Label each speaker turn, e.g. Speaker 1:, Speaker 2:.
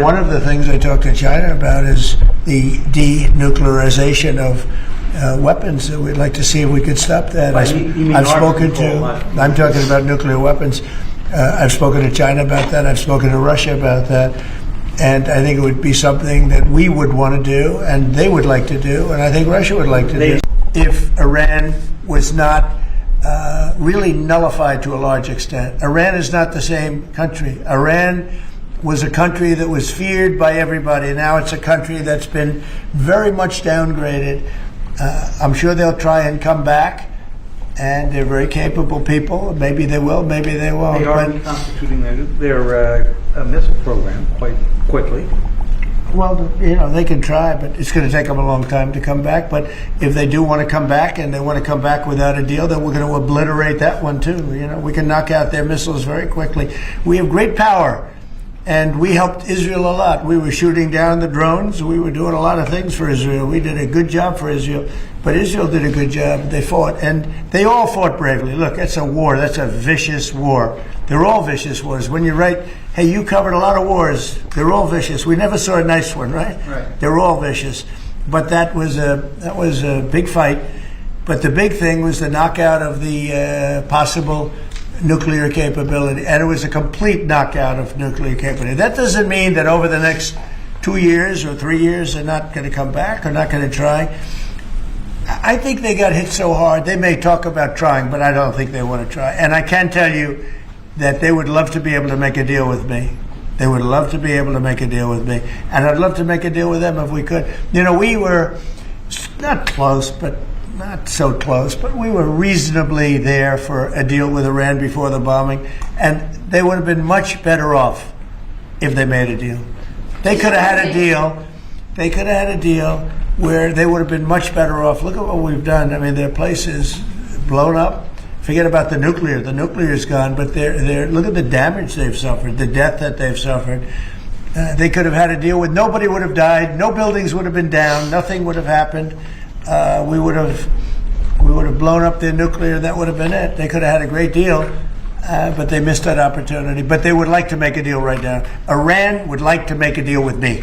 Speaker 1: one of the things I talked to China about is the denuclearization of weapons. We'd like to see if we could stop that. I'm talking about nuclear weapons. I've spoken to China about that. I've spoken to Russia about that. And I think it would be something that we would want to do, and they would like to do, and I think Russia would like to do. If Iran was not really nullified to a large extent. Iran is not the same country. Iran was a country that was feared by everybody. Now it's a country that's been very much downgraded. I'm sure they'll try and come back, and they're very capable people. Maybe they will, maybe they won't.
Speaker 2: They are reconstituting their missile program quite quickly.
Speaker 1: Well, you know, they can try, but it's going to take them a long time to come back. But if they do want to come back, and they want to come back without a deal, then we're going to obliterate that one too. You know, we can knock out their missiles very quickly. We have great power, and we helped Israel a lot. We were shooting down the drones. We were doing a lot of things for Israel. We did a good job for Israel. But Israel did a good job. They fought, and they all fought bravely. Look, it's a war. That's a vicious war. They're all vicious wars. When you write, hey, you covered a lot of wars. They're all vicious. We never saw a nice one, right?
Speaker 2: Right.
Speaker 1: They're all vicious. But that was a big fight. But the big thing was the knockout of the possible nuclear capability, and it was a complete knockout of nuclear capability. That doesn't mean that over the next 2 years or 3 years they're not going to come back or not going to try. I think they got hit so hard, they may talk about trying, but I don't think they want to try. And I can tell you that they would love to be able to make a deal with me. They would love to be able to make a deal with me. And I'd love to make a deal with them if we could. You know, we were not close, but not so close, but we were reasonably there for a deal with Iran before the bombing. And they would have been much better off if they made a deal. They could have had a deal. They could have had a deal where they would have been much better off. Look at what we've done. I mean, their place is blown up. Forget about the nuclear. The nuclear is gone, but they're look at the damage they've suffered, the death that they've suffered. They could have had a deal with nobody would have died, no buildings would have been down, nothing would have happened. We would have blown up their nuclear. That would have been it. They could have had a great deal, but they missed that opportunity. But they would like to make a deal right now. Iran would like to make a deal with me.